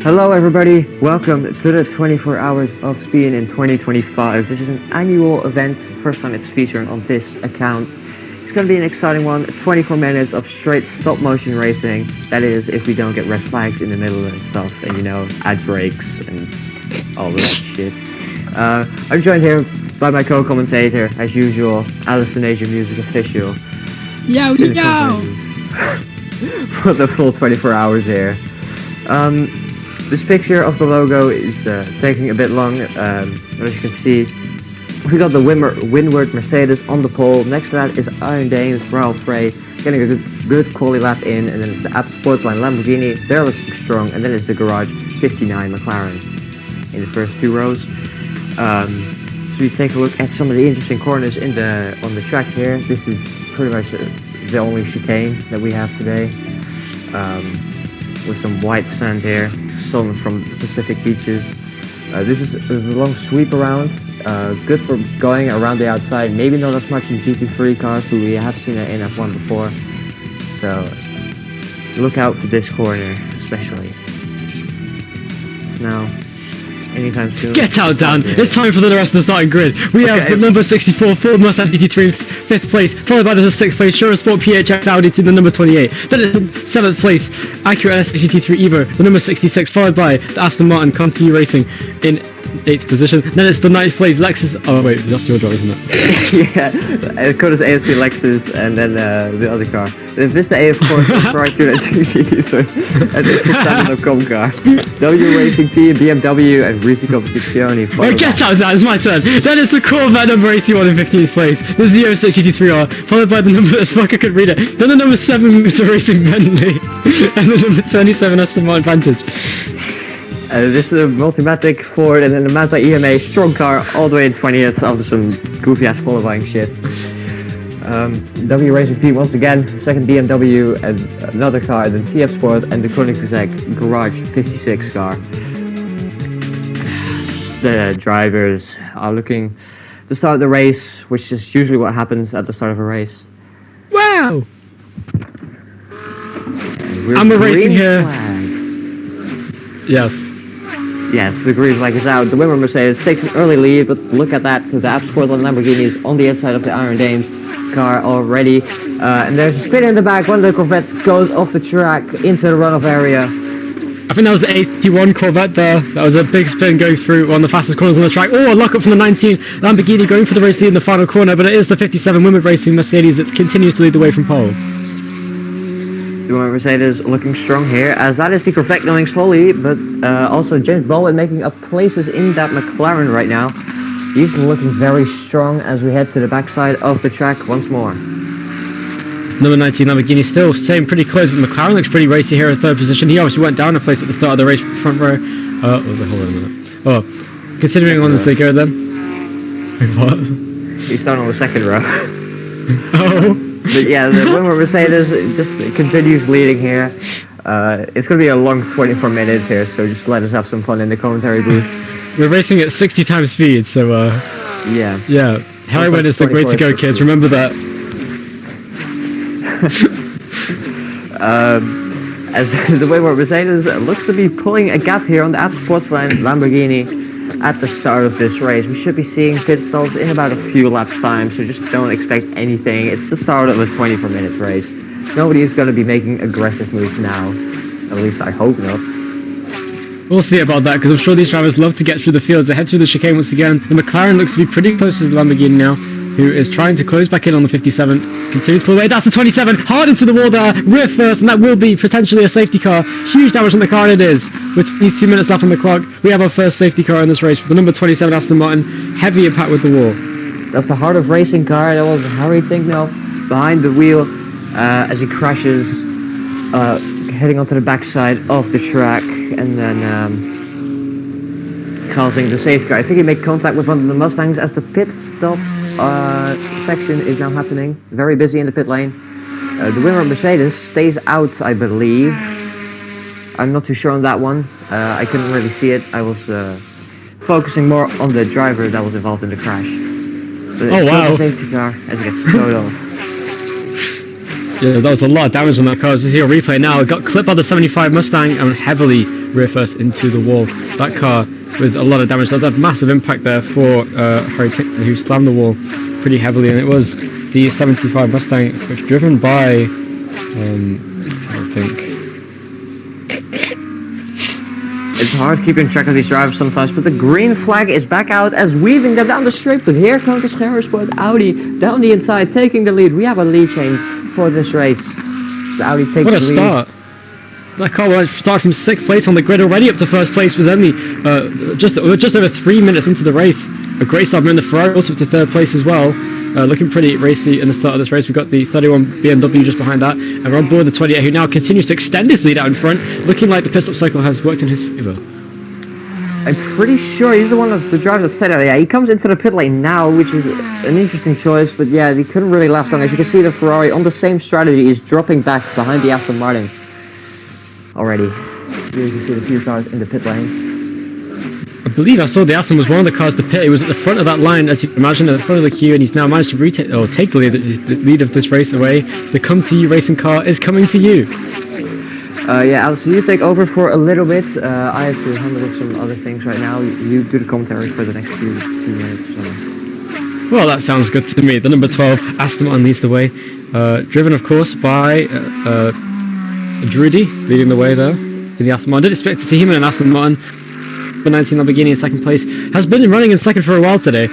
Hello everybody, welcome to the 24 Hours of Sbin in 2025. This is an annual event, first time it's featuring on this account. It's going to be an exciting one, 24 minutes of straight stop motion racing. That is, if we don't get red flags in the middle and stuff, and ad breaks and all of that shit. I'm joined here by my co-commentator, as usual, Alison Asia Music Official. Yo! For the full 24 hours here. This picture of the logo is taking a bit long, but as you can see, we got the Windward Mercedes on the pole. Next to that is Iron Dames, Raul Frey, getting a good quality lap in, and then it's the App Sportsline Lamborghini, they're looking strong, and then it's the Garage 59 McLaren in the first two rows. So we take a look at some of the interesting corners on the track here. This is pretty much the only chicane that we have today, with some white sand here, stolen from Pacific beaches. This is a long sweep around, good for going around the outside, maybe not as much in GT3 cars, but we have seen it in F1 before, so look out for this corner especially. It's now anytime soon. Get out, Dan! It's time for the rest of the starting grid. We have the number 64 Ford Mustang GT3 in 5th place, followed by the 6th place Shura Sport PHX Audi to the number 28. Then it's 7th place Acura NS GT3 Evo, the number 66, followed by the Aston Martin Conti Racing in 8th position. Then it's the 9th place Lexus. Oh wait, that's your job, isn't it? Yeah, Koda's ASP Lexus, and then the other car. The Vista A, of course, is right to that GT3, and it's the Standard.com car. W Racing Team, BMW, and Risi Competizione. Get out, Dan! It's my turn. Then it's the Corvette number 81 in 15th place, the Z06 GT3R, followed by the number, as fuck I could read it, then the number 7 Motor Racing Bentley, and the number 27 Aston Martin Vantage. This is a Multimatic Ford, and then the Mazda EMA strong car all the way in 20th after some goofy ass qualifying shit. W Racing Team once again, second BMW and another car, then TF Sport and the Koenigsegg Garage 56 car. The drivers are looking to start the race, which is usually what happens at the start of a race. Wow! I'm a racing here. Flag. Yes. Yes, the green flag is out. The Windward Mercedes takes an early lead, but look at that. So the App Sportline Lamborghini is on the inside of the Iron Dames car already. And there's a spin in the back. One of the Corvettes goes off the track into the runoff area. I think that was the 81 Corvette there. That was a big spin going through one of the fastest corners on the track. Oh, a lock up from the 19 Lamborghini going for the race lead in the final corner, but it is the 57 Windward Racing Mercedes that continues to lead the way from pole. The Windward Mercedes looking strong here, as that is the Corvette going slowly, but also James Baldwin making up places in that McLaren right now. He's looking very strong as we head to the backside of the track once more. It's number 19 Lamborghini still staying pretty close, but McLaren looks pretty racy here in 3rd position. He obviously went down a place at the start of the race, front row. Hold on a minute. Oh, considering on the sticker then. Wait, what? He's down on the 2nd row. Oh. But yeah, the Windward Mercedes just continues leading here. It's going to be a long 24 minutes here, so just let us have some fun in the commentary booth. We're racing at 60 times speed, so yeah. Yeah, Harrowhead is the way to go, kids. Remember that. As the Windward Mercedes looks to be pulling a gap here on the App Sportsline Lamborghini at the start of this race. We should be seeing pit stops in about a few laps time, so just don't expect anything. It's the start of a 24 minute race. Nobody is going to be making aggressive moves now. At least I hope not. We'll see about that, because I'm sure these drivers love to get through the fields. They head through the chicane once again. The McLaren looks to be pretty close to the Lamborghini now, who is trying to close back in on the 57. Continues to pull away. That's the 27. Hard into the wall there. Rear first, and that will be potentially a safety car. Huge damage on the car, and it is. With 2 minutes left on the clock, we have our first safety car in this race with the number 27 Aston Martin. Heavy impact with the wall. That's the Heart of Racing car. That was Harry Tinknell behind the wheel as he crashes, heading onto the backside of the track, and then causing the safety car. I think he made contact with one of the Mustangs as the pit stop section is now happening. Very busy in the pit lane. The Windward Mercedes stays out, I believe. I'm not too sure on that one. I couldn't really see it. I was focusing more on the driver that was involved in the crash. But it's still a safety car as it gets towed off. Yeah, that was a lot of damage on that car. As you see a replay now, it got clipped by the 75 Mustang and heavily rear first into the wall. That car with a lot of damage. That's a massive impact there for Harry Tickler, who slammed the wall pretty heavily, and it was the 75 Mustang, which driven by, I think. It's hard keeping track of these drivers sometimes, but the green flag is back out as Weaving got down the straight, but here comes the Schermer Sport Audi down the inside, taking the lead. We have a lead change for this race. The Audi takes the lead. What a start! That car will start from 6th place on the grid, already up to 1st place with only just over 3 minutes into the race. A great start, and the Ferrari also up to 3rd place as well. Looking pretty racy in the start of this race. We've got the 31 BMW just behind that, and we're on board the 28, who now continues to extend his lead out in front, looking like the pit-stop cycle has worked in his favour. I'm pretty sure he's the one of the drivers that said it. Yeah, he comes into the pit lane now, which is an interesting choice, but yeah, he couldn't really last long. As you can see, the Ferrari on the same strategy is dropping back behind the Aston Martin already. Here you can see the few cars in the pit lane. I believe I saw the Aston was one of the cars to pit. He was at the front of that line, as you can imagine, at the front of the queue, and he's now managed to take the lead of this race away. The Come To You racing car is coming to you. Yeah, Alex, you take over for a little bit. I have to handle some other things right now. You do the commentary for the next 2 minutes or so. Well, that sounds good to me. The number 12 Aston Martin leads the way, driven, of course, by Drudy leading the way there in the Aston Martin. I didn't expect to see him in an Aston Martin. The 19 Lamborghini in 2nd place has been running in 2nd for a while today.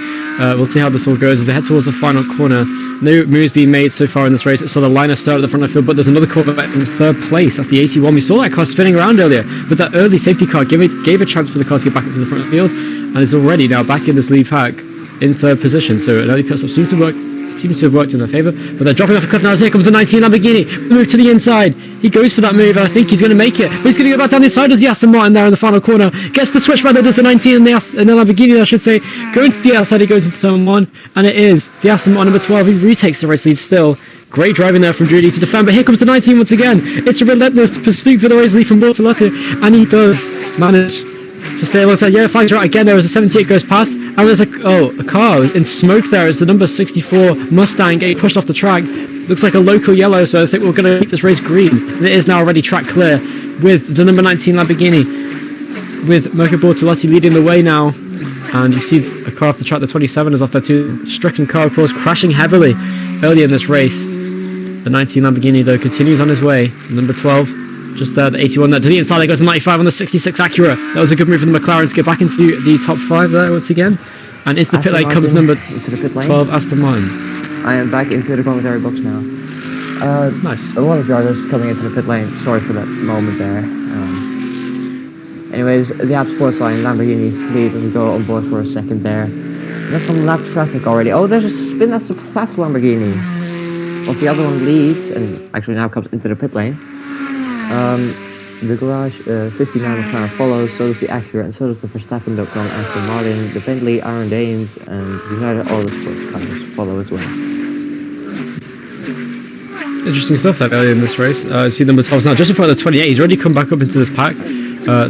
We'll see how this all goes as they head towards the final corner. No moves being made so far in this race. It saw the liner start at the front of the field, but there's another Corvette in 3rd place. That's the 81. We saw that car spinning around earlier, but that early safety car gave a chance for the car to get back into the front of the field, and is already now back in this lead pack in 3rd position. So an early pit stop seems to have worked in their favour, but they're dropping off a cliff now. As here comes the 19 Lamborghini, move to the inside. He goes for that move, and I think he's going to make it. But he's going to go back down the inside as the Aston Martin there in the final corner. Gets the switch rather than the 19 and the Lamborghini, I should say. Going to the outside, he goes into turn 1, and it is the Aston Martin number 12. He retakes the race lead still. Great driving there from Drudy to defend, but here comes the 19 once again. It's a relentless pursuit for the race lead from Bortolotti, and he does manage to stay alongside. Yeah, finds right again there as the 78 goes past, and there's a car in smoke there as the number 64 Mustang getting pushed off the track. Looks like a local yellow, so I think we're going to keep this race green. And it is now already track clear with the number 19 Lamborghini, with Mirko Bortolotti leading the way now. And you see a car off the track, the 27 is off there too. Stricken car, of course, crashing heavily early in this race. The 19 Lamborghini, though, continues on his way. Number 12, just there, the 81 there to the inside. There goes the 95 on the 66 Acura. That was a good move from the McLaren to get back into the top 5 there once again. And into the pit lane comes number 12 Aston Martin. I am back into the commentary box now. Nice. A lot of drivers coming into the pit lane. Sorry for that moment there. Anyways, the app sports line, Lamborghini leads as we go on board for a second there. There's some lap traffic already. Oh, there's a spin, that's a flat Lamborghini. Whilst the other one leads, and actually now comes into the pit lane. The garage 59 McLaren follows, so does the Acura, and so does the Verstappen.com Aston Martin, the Bentley Iron Danes, and United Autosports cars follow as well. Interesting stuff that early in this race. See number 12 now just in front of the 28. He's already come back up into this pack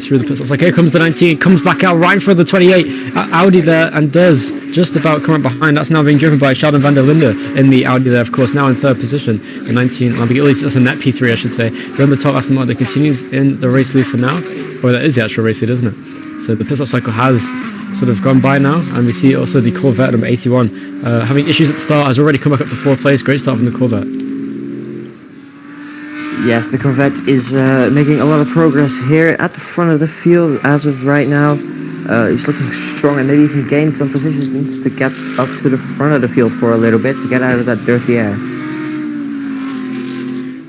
through the pit stops. Like here comes the 19, comes back out right in front of the 28. Audi there, and does just about come up behind. That's now being driven by Sheldon van der Linde in the Audi there, of course, now in 3rd position. The 19 Lamborghini, at least that's a net P3, I should say. The number 12 Aston Martin continues in the race lead for now. Or that is the actual race lead, isn't it? So the pit stop cycle has sort of gone by now, and we see also the Corvette number 81 having issues at the start, has already come back up to 4th place. Great start from the Corvette. Yes, the Corvette is making a lot of progress here at the front of the field as of right now. He's looking strong and maybe even gain some positions to get up to the front of the field for a little bit to get out of that dirty air.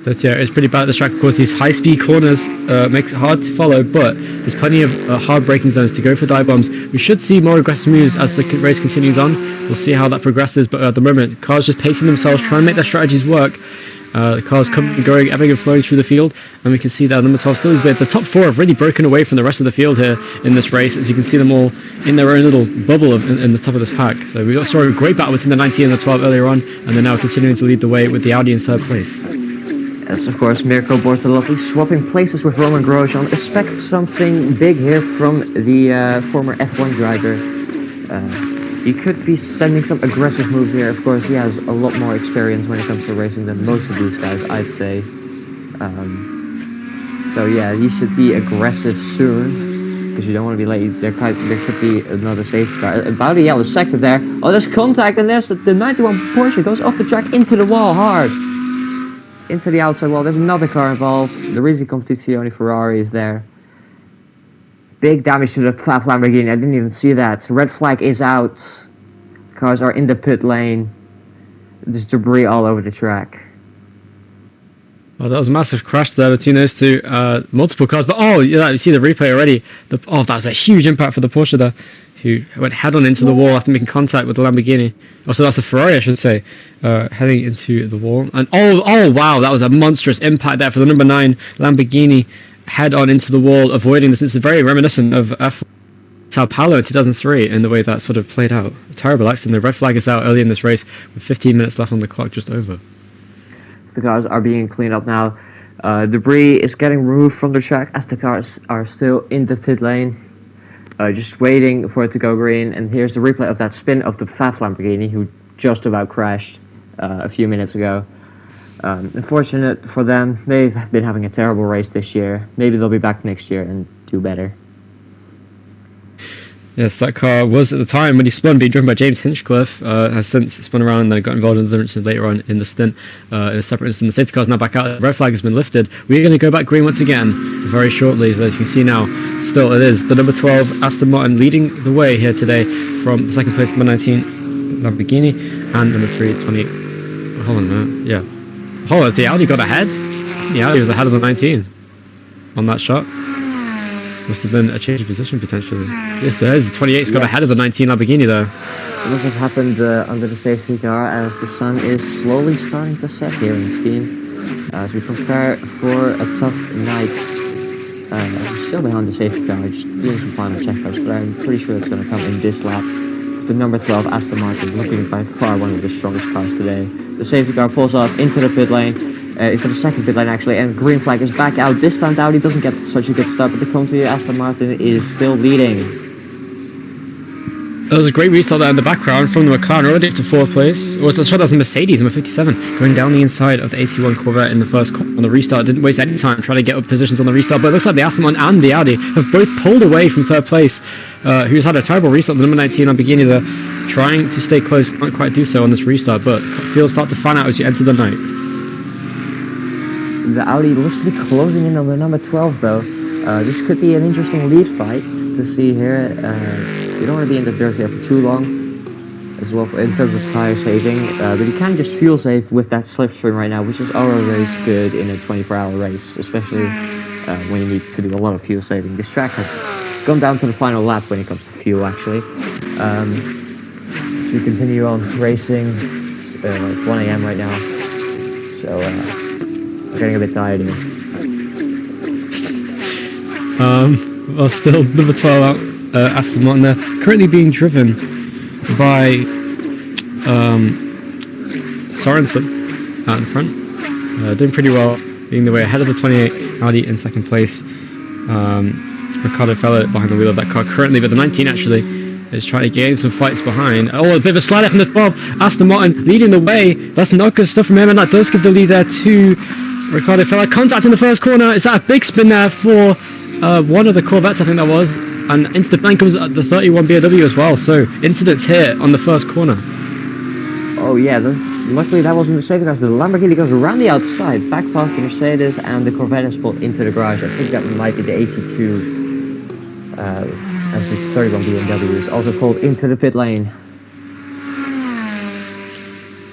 Dirty air is pretty bad at this track. Of course, these high-speed corners make it hard to follow, but there's plenty of hard braking zones to go for dive bombs. We should see more aggressive moves as the race continues on. We'll see how that progresses, but at the moment, cars just pacing themselves, trying to make their strategies work. The cars going, ebbing and flowing through the field, and we can see that number 12 still is bit. The top 4 have really broken away from the rest of the field here in this race, as you can see them all in their own little bubble in the top of this pack. So we saw a great battle between the 19 and the 12 earlier on, and they're now continuing to lead the way with the Audi in 3rd place. Yes, of course, Mirko Bortolotti swapping places with Roman Grosjean. Expect something big here from the former F1 driver. He could be sending some aggressive moves here. Of course, he has a lot more experience when it comes to racing than most of these guys, I'd say. So yeah, he should be aggressive soon, because you don't want to be late. There could be another safety car. About a yellow sector there. Oh, there's contact, and there's the 91 Porsche goes off the track into the wall hard. Into the outside wall. There's another car involved. The Risi Competizione Ferrari is there. Big damage to the Plath Lamborghini. I didn't even see that. Red flag is out. Cars are in the pit lane. There's debris all over the track. Oh, that was a massive crash there between those two. Multiple cars, but oh, yeah, you see the replay already. Oh, that was a huge impact for the Porsche there, who went head-on into the wall after making contact with the Lamborghini. Oh, so that's the Ferrari, I should say, heading into the wall. And oh, wow, that was a monstrous impact there for the number 9 Lamborghini, head-on into the wall, avoiding this. It's very reminiscent of Sao Paulo in 2003 in the way that sort of played out. A terrible accident. The red flag is out early in this race with 15 minutes left on the clock, just over. The cars are being cleaned up now. Debris is getting removed from the track as the cars are still in the pit lane, just waiting for it to go green. And here's the replay of that spin of the Fat Lamborghini, who just about crashed a few minutes ago. Unfortunate for them, they've been having a terrible race this year. Maybe they'll be back next year and do better. Yes, that car was at the time when he spun being driven by James Hinchcliffe, has since spun around and then got involved in other incidents later on in the stint. In a separate incident, the safety car is now back out. The red flag has been lifted. We're going to go back green once again very shortly. So as you can see now, still it is the number 12 Aston Martin leading the way here today from the second place number 19 Lamborghini and number 3 28. Hold on a minute. Yeah. Hold on, has the Audi got ahead? The Audi was ahead of the 19 on that shot. Must have been a change of position potentially. Yes, there is. The 28's got ahead of the 19 Lamborghini though. It must have happened under the safety car as the sun is slowly starting to set here in Sbin. As we prepare for a tough night. We're still behind the safety car, just doing some final checkouts, but I'm pretty sure it's going to come in this lap. The number 12 Aston Martin looking by far one of the strongest cars today. The safety car pulls off into the pit lane. Into the second pit lane actually, and green flag is back out. This time the Audi doesn't get such a good start, but the country Aston Martin is still leading. There was a great restart there in the background from the McLaren already to 4th place. That was the Mercedes, number 57, going down the inside of the 81 Corvette in the first corner on the restart. Didn't waste any time trying to get up positions on the restart, but it looks like the Aston Martin and the Audi have both pulled away from 3rd place, who's had a terrible restart. The number 19 Lamborghini there, trying to stay close, can't quite do so on this restart, but fields start to fan out as you enter the night. The Audi looks to be closing in on the number 12 though. This could be an interesting lead fight to see here. You don't want to be in the dirt here for too long as well in terms of tire saving, but you can just fuel save with that slipstream right now, which is always good in a 24-hour race, especially when you need to do a lot of fuel saving. This track has gone down to the final lap when it comes to fuel actually. We continue on racing. It's 1 AM right now, so I'm getting a bit tired here. Well, still number 12 Aston Martin there, currently being driven by Sorensen out in front, doing pretty well, leading the way ahead of the 28 Audi in second place. Ricardo Fella behind the wheel of that car currently, but the 19 actually is trying to gain some fights behind. Oh, a bit of a slide up from the 12. Aston Martin leading the way. That's not good stuff from him, and that does give the lead there to Ricardo Fella. Contact in the first corner. Is that a big spin there for one of the Corvettes, I think that was, and into the bank comes the 31 BMW as well, so incidents here on the first corner. Oh yeah, luckily that wasn't the safety car. The Lamborghini goes around the outside, back past the Mercedes, and the Corvette is pulled into the garage. I think that might be the 82, as the 31 BMW is also pulled into the pit lane.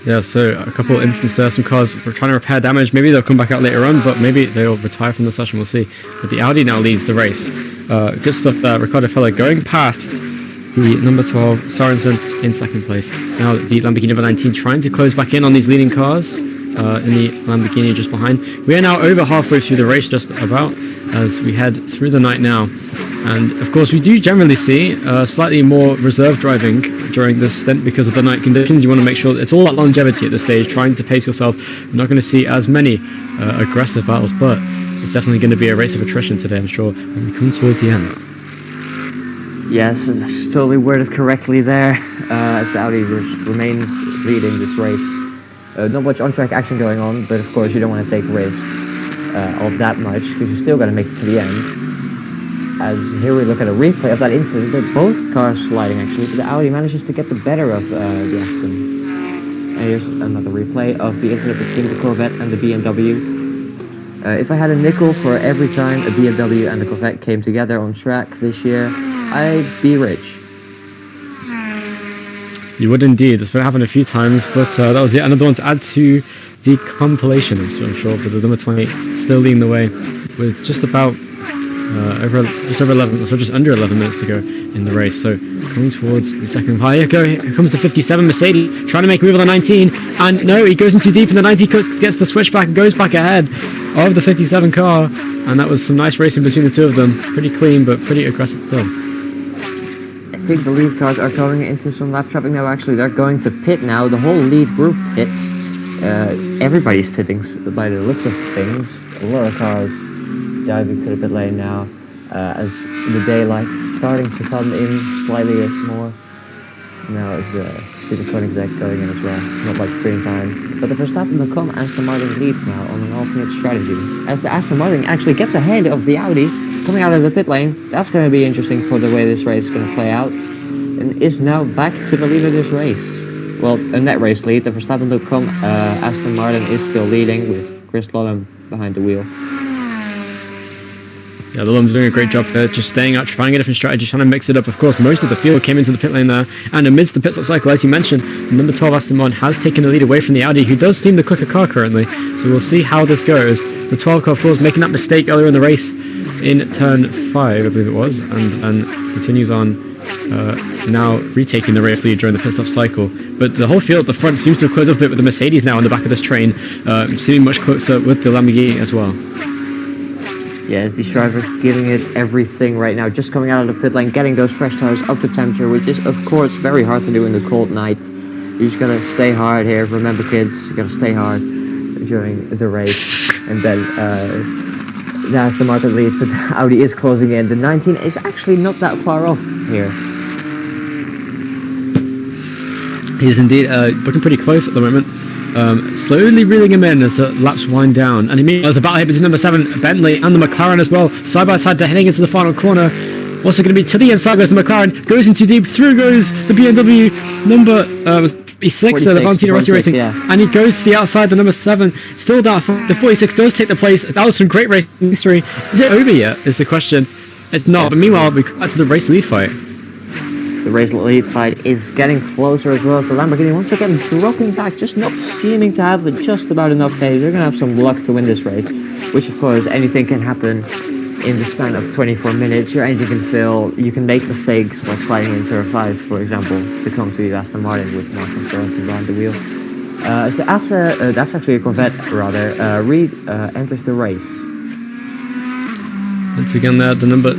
Yeah, so a couple of instances there, some cars were trying to repair damage. Maybe they'll come back out later on, but maybe they'll retire from the session, we'll see. But the Audi now leads the race. Good stuff there, Ricardo Fella going past the number 12 Sorensen in second place. Now the Lamborghini number 19 trying to close back in on these leading cars in the Lamborghini just behind. We are now over halfway through the race just about as we head through the night now. And of course we do generally see slightly more reserve driving during this stint because of the night conditions. You want to make sure that it's all that longevity at this stage, trying to pace yourself. You're not going to see as many aggressive battles, but it's definitely going to be a race of attrition today, I'm sure, when we come towards the end. Yes, it's totally worded correctly there, as the Audi remains leading this race. Not much on-track action going on, but of course you don't want to take risk of that much, because you still got to make it to the end. As here we look at a replay of that incident, they're both cars sliding actually, but the Audi manages to get the better of the Aston. And here's another replay of the incident between the Corvette and the BMW. If I had a nickel for every time a BMW and a Corvette came together on track this year, I'd be rich. You would indeed. It's been happening a few times, but that was yet another one to add to the compilation, I'm sure. But the number 28 still leading the way with just about just over 11, so just under 11 minutes to go in the race. So coming towards the second high, here comes the 57 Mercedes, trying to make a move on the 19, and no, he goes in too deep, and the 19 gets the switchback and goes back ahead of the 57 car, and that was some nice racing between the two of them. Pretty clean, but pretty aggressive still. I think the lead cars are going into some lap traffic now. Actually, they're going to pit now. The whole lead group pits. Everybody's pitting by the looks of things. A lot of cars diving to the pit lane now, as the daylight's starting to come in slightly more. Now as see the Koenigsegg going in as well. Not much screen time. But the Verstappen will come, Aston Martin leads now on an alternate strategy. As the Aston Martin actually gets ahead of the Audi coming out of the pit lane. That's going to be interesting for the way this race is going to play out. And is now back to the lead of this race. Well, a net race lead. The Verstappen will come. Aston Martin is still leading with Chris Lolland behind the wheel. Yeah, Lolland's doing a great job there, just staying out, trying a different strategy, trying to mix it up. Of course, most of the field came into the pit lane there, and amidst the pit stop cycle, as you mentioned, number 12 Aston Martin has taken the lead away from the Audi, who does seem the quicker car currently. So we'll see how this goes. The 12 car, of course, making that mistake earlier in the race in turn 5, I believe it was, and continues on now retaking the race lead during the pit stop cycle. But the whole field at the front seems to have closed up a bit with the Mercedes now on the back of this train, seeming much closer with the Lamborghini as well. Yeah, as these drivers giving it everything right now, just coming out of the pit lane, getting those fresh tires up to temperature, which is of course very hard to do in the cold night. You just gotta stay hard here. Remember, kids, you gotta stay hard during the race. And then the Aston Martin leads, but the Audi is closing in. The 19 is actually not that far off here. He's indeed looking pretty close at the moment. Slowly reeling him in as the laps wind down, and immediately there's a battle here between number 7 Bentley and the McLaren as well, side by side. They're heading into the final corner. Also going to be to the inside goes the McLaren, goes in too deep, through goes the BMW number 46, the Valentino Rossi Racing, yeah. And he goes to the outside, the number 7, still down. The 46 does take the place. That was some great racing history. Is it over yet, is the question? It's not, yes, but meanwhile we come back to the race lead fight. The race lead fight is getting closer as well as the Lamborghini once again dropping back, just not seeming to have just about enough pace. They're going to have some luck to win this race, which of course anything can happen in the span of 24 minutes. Your engine can fail, you can make mistakes like sliding into turn 5, for example, to come to the Aston Martin with Marco Sorensen behind the wheel. So that's actually a Corvette rather, Reed enters the race. Once again there, the number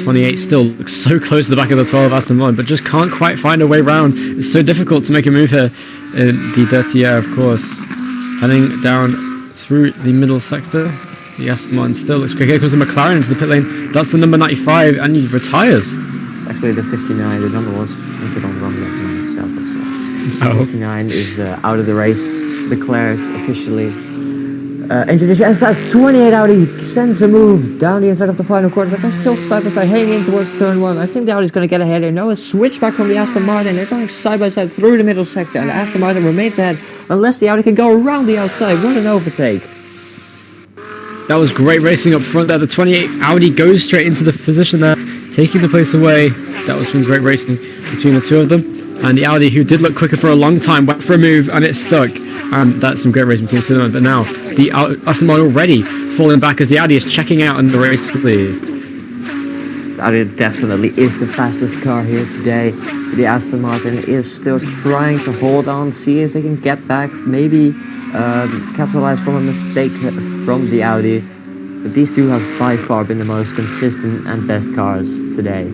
28 still looks so close to the back of the 12 Aston Martin, but just can't quite find a way round. It's so difficult to make a move here in the dirty air, of course. Heading down through the middle sector, the Aston Martin still looks quick. Here comes the McLaren into the pit lane. That's the number 95, and he retires. It's actually the 59. The number was entered on wrong myself. So 59 is out of the race, declared officially. Engine issue as that 28 Audi sends a move down the inside of the final quarter, but they're still side by side heading in towards turn 1. I think the Audi's going to get ahead here. No, a switch back from the Aston Martin. They're going side by side through the middle sector, and the Aston Martin remains ahead unless the Audi can go around the outside. What an overtake! That was great racing up front there. The 28 Audi goes straight into the position there, taking the place away. That was some great racing between the two of them. And the Audi, who did look quicker for a long time, went for a move and it stuck. And that's some great racing between the two of them. But now the Aston Martin already falling back as the Audi is checking out in the race to lead. The Audi definitely is the fastest car here today. The Aston Martin is still trying to hold on, see if they can get back, maybe capitalize from a mistake from the Audi. But these two have by far been the most consistent and best cars today.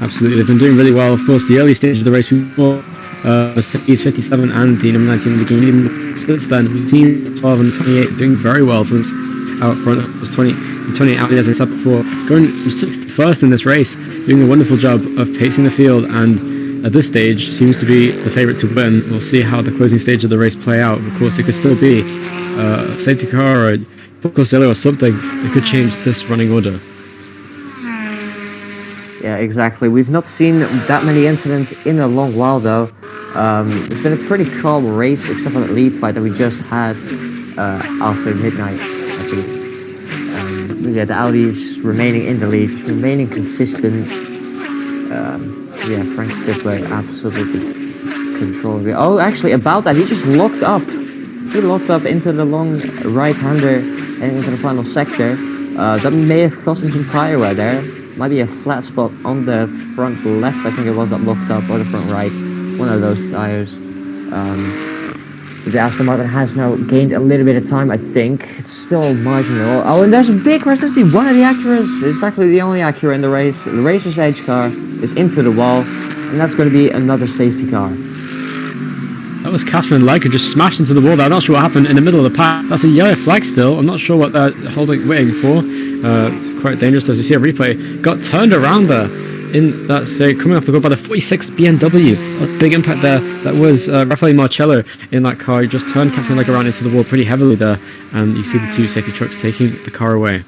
Absolutely, they've been doing really well. Of course, the early stage of the race, we saw Mercedes 57 and the number 19 Lamborghini. Since then, we've seen 12 and 28 doing very well for them out front. It was 20 The 28 Audi, as I said before, going 61st in this race, doing a wonderful job of pacing the field, and at this stage seems to be the favourite to win. We'll see how the closing stage of the race play out. Of course, it could still be a safety car or a Costello or something that could change this running order. Yeah, exactly. We've not seen that many incidents in a long while, though. It's been a pretty calm race, except for the lead fight that we just had after midnight, at least. Yeah, the Audi's remaining in the lead, just remaining consistent. Yeah, Frank Stifler absolutely controlling it. Oh, actually, about that, he just locked up. He locked up into the long right-hander and into the final sector. That may have cost him some tire wear there. Might be a flat spot on the front left, I think it was, that locked up, or the front right. One of those tires. The Aston Martin has now gained a little bit of time, I think. It's still marginal. Oh, and there's a big crash. That's one of the Acuras. It's actually the only Acura in the race. The racer's edge car is into the wall, and that's going to be another safety car. That was Catherine Leica just smashed into the wall there. I'm not sure what happened in the middle of the pack. That's a yellow flag still. I'm not sure what they're waiting for. It's quite dangerous as you see a replay. Got turned around there. In that state, coming off the goal by the 46 BMW. A big impact there. That was Raffaele Marcello in that car. He just turned Catherine Legge around into the wall pretty heavily there, and you see the two safety trucks taking the car away.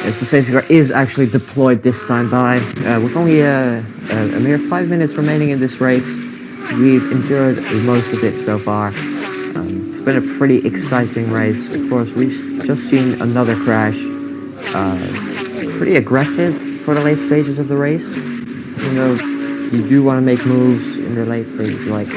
Yes, the safety car is actually deployed this time by. With only a mere 5 minutes remaining in this race, we've endured most of it so far. It's been a pretty exciting race. Of course, we've just seen another crash. Pretty aggressive for the late stages of the race. You know, you do want to make moves in the late stages, like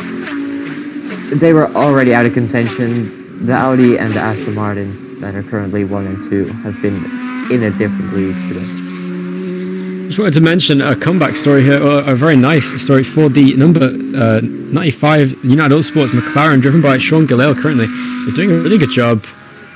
they were already out of contention. The Audi and the Aston Martin that are currently 1 and 2 have been in a different league today. Just wanted to mention a comeback story here, or a very nice story for the number 95 United Autosports McLaren, driven by Sean Gillale currently. They're doing a really good job.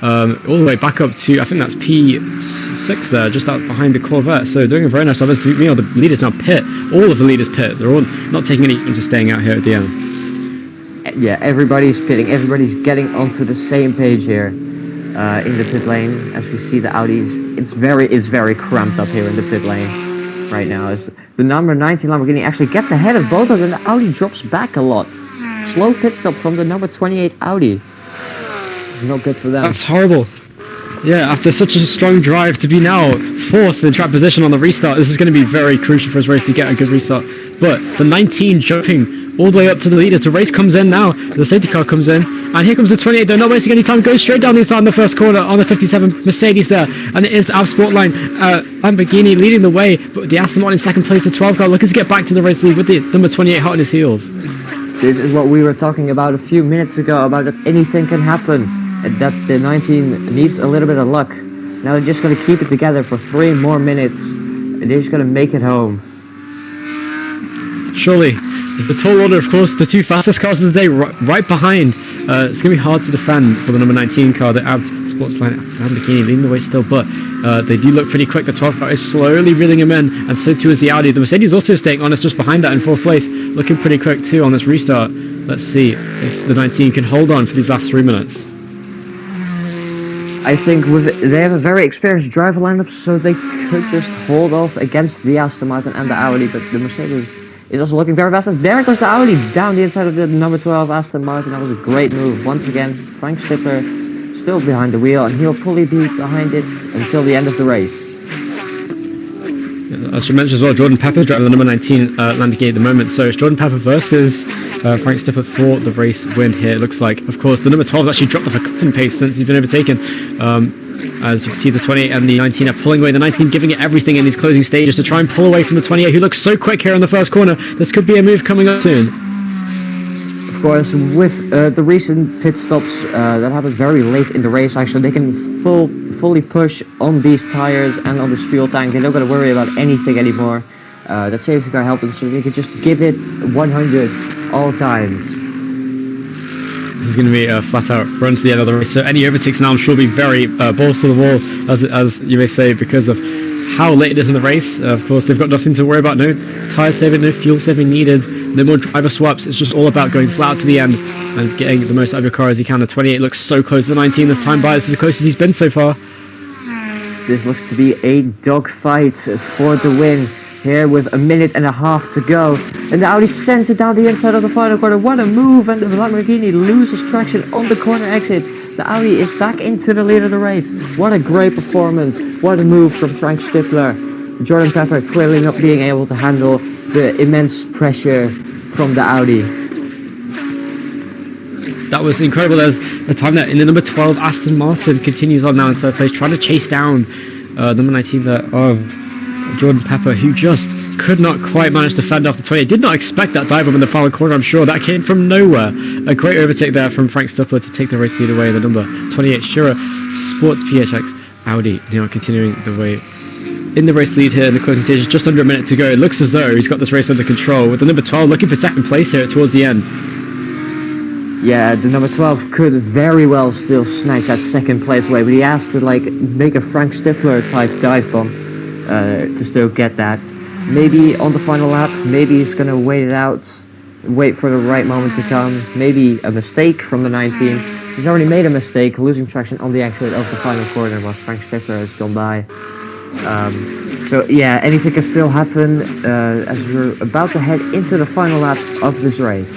All the way back up to, I think that's P6 there, just out behind the Corvette. So doing a very nice job. As you know, the leaders now pit. All of the leaders pit. They're all not taking any into staying out here at the end. Yeah, everybody's pitting. Everybody's getting onto the same page here in the pit lane. As we see the Audis, it's very cramped up here in the pit lane right now. As the number 19 Lamborghini actually gets ahead of both of them. The Audi drops back a lot. Slow pit stop from the number 28 Audi. It's not good for them. That's horrible. Yeah, after such a strong drive to be now 4th in track position on the restart, this is going to be very crucial for his race to get a good restart. But the 19 jumping all the way up to the leaders. The race comes in now. The safety car comes in. And here comes the 28. They're not wasting any time. Goes straight down the inside in the first corner on the 57. Mercedes there. And it is the Av Sport line. Lamborghini leading the way. But the Aston Martin in second place. The 12 car looking to get back to the race lead with the number 28 hot on his heels. This is what we were talking about a few minutes ago, about that anything can happen. That the 19 needs a little bit of luck. Now they're just going to keep it together for 3 more minutes. And they're just going to make it home. Surely, the tall order, of course, the 2 fastest cars of the day right behind. It's going to be hard to defend for the number 19 car, the Av Sportsline Lamborghini leading the way still, but they do look pretty quick. The 12 car is slowly reeling him in, and so too is the Audi. The Mercedes also staying honest just behind that in 4th place, looking pretty quick too on this restart. Let's see if the 19 can hold on for these last 3 minutes. I think they have a very experienced driver lineup, so they could just hold off against the Aston Martin and the Audi, but the Mercedes is also looking very fast. There goes the Audi down the inside of the number 12 Aston Martin. That was a great move. Once again, Frank Stifler still behind the wheel, and he'll probably be behind it until the end of the race. As you mentioned as well, Jordan Pepper driving the number 19 Lamborghini at the moment. So it's Jordan Pepper versus Frank Stifler for the race win here, it looks like. Of course, the number 12 has actually dropped off a clipping pace since he's been overtaken. As you can see, the 28 and the 19 are pulling away. The 19 giving it everything in these closing stages to try and pull away from the 28, who looks so quick here in the first corner. This could be a move coming up soon. Of course, with the recent pit stops that happened very late in the race, actually, they can fully push on these tires and on this fuel tank. They don't got to worry about anything anymore. That safety car helped them, so they could just give it 100 all times. This is going to be a flat-out run to the end of the race. So any overtakes now, I'm sure, will be very balls to the wall, as you may say, because of how late it is in the race. Of course, they've got nothing to worry about. No tyre saving, no fuel saving needed, no more driver swaps. It's just all about going flat out to the end and getting the most out of your car as you can. The 28 looks so close to the 19 this time by. This is the closest he's been so far. This looks to be a dogfight for the win. Here with a minute and a half to go. And the Audi sends it down the inside of the final corner. What a move, and the Lamborghini loses traction on the corner exit. The Audi is back into the lead of the race. What a great performance. What a move from Frank Stippler. Jordan Pepper clearly not being able to handle the immense pressure from the Audi. That was incredible. There's a time that in the number 12 Aston Martin continues on now in third place, trying to chase down number 19 there of Jordan Pepper, who just could not quite manage to fend off the 28. Did not expect that dive bomb in the final corner, I'm sure. That came from nowhere. A great overtake there from Frank Stippler to take the race lead away. The number 28 Shura Sports PHX Audi now continuing the way in the race lead here in the closing stages. Just under a minute to go. It looks as though he's got this race under control, with the number 12 looking for second place here towards the end. Yeah, the number 12 could very well still snatch that second place away, but he has to like make a Frank Stippler type dive bomb to still get that. Maybe on the final lap, maybe he's gonna wait it out, wait for the right moment to come. Maybe a mistake from the 19. He's already made a mistake, losing traction on the exit of the final corner whilst Frank Stippler has gone by. So yeah, anything can still happen as we're about to head into the final lap of this race.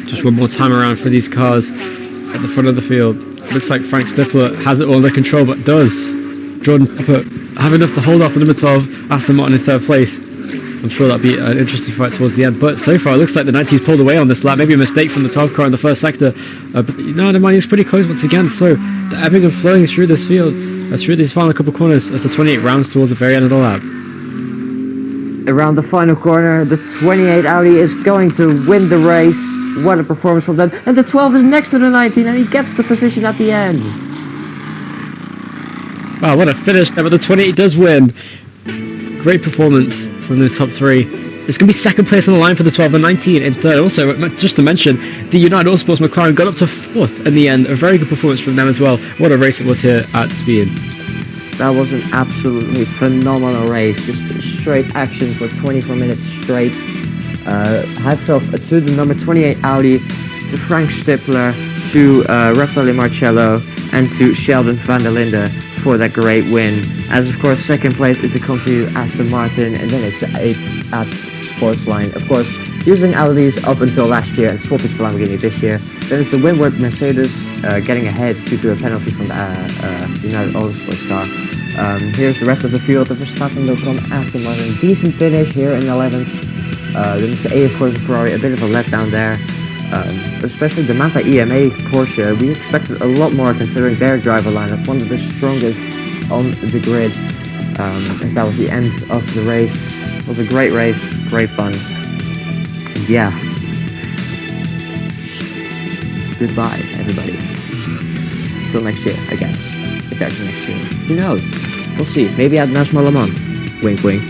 Just one more time around for these cars at the front of the field. Looks like Frank Stippler has it all under control, but does Jordan Pepper have enough to hold off the number 12 Aston Martin in third place? I'm sure that'll be an interesting fight towards the end, but so far it looks like the 90's pulled away on this lap. Maybe a mistake from the 12 car in the first sector, but you know, the money is pretty close once again, so the ebbing and flowing through this field, through these final couple corners as the 28 rounds towards the very end of the lap. Around the final corner, the 28 Audi is going to win the race. What a performance from them. And the 12 is next to the 19 and he gets the position at the end. Wow, what a finish there, but the 28 does win. Great performance from those top three. It's going to be second place on the line for the 12 and 19 in third. Also, just to mention, the United Autosports McLaren got up to fourth in the end. A very good performance from them as well. What a race it was here at Sbin. That was an absolutely phenomenal race. Just straight action for 24 minutes straight. Hats off to the number 28 Audi, to Frank Stippler, to Raffaele Marcello, and to Sheldon van der Linde for that great win. As of course, second place is the country Aston Martin, and then it's the 8th at Sportsline. Of course, using Audis up until last year and swapping to Lamborghini this year. Then it's the Windward Mercedes getting ahead due to a penalty from the United Autosports car. Here's the rest of the field. The Verstappen, Ocon, Aston Martin, decent finish here in 11th. Then it's the A, of course, Ferrari, a bit of a letdown there. Especially the Manta EMA Porsche, we expected a lot more considering their driver lineup, one of the strongest on the grid. And that was the end of the race. It was a great race, great fun. Yeah. Goodbye, everybody. Till next year, I guess. If there's next year. Who knows? We'll see. Maybe at National Le Mans. Wink, wink.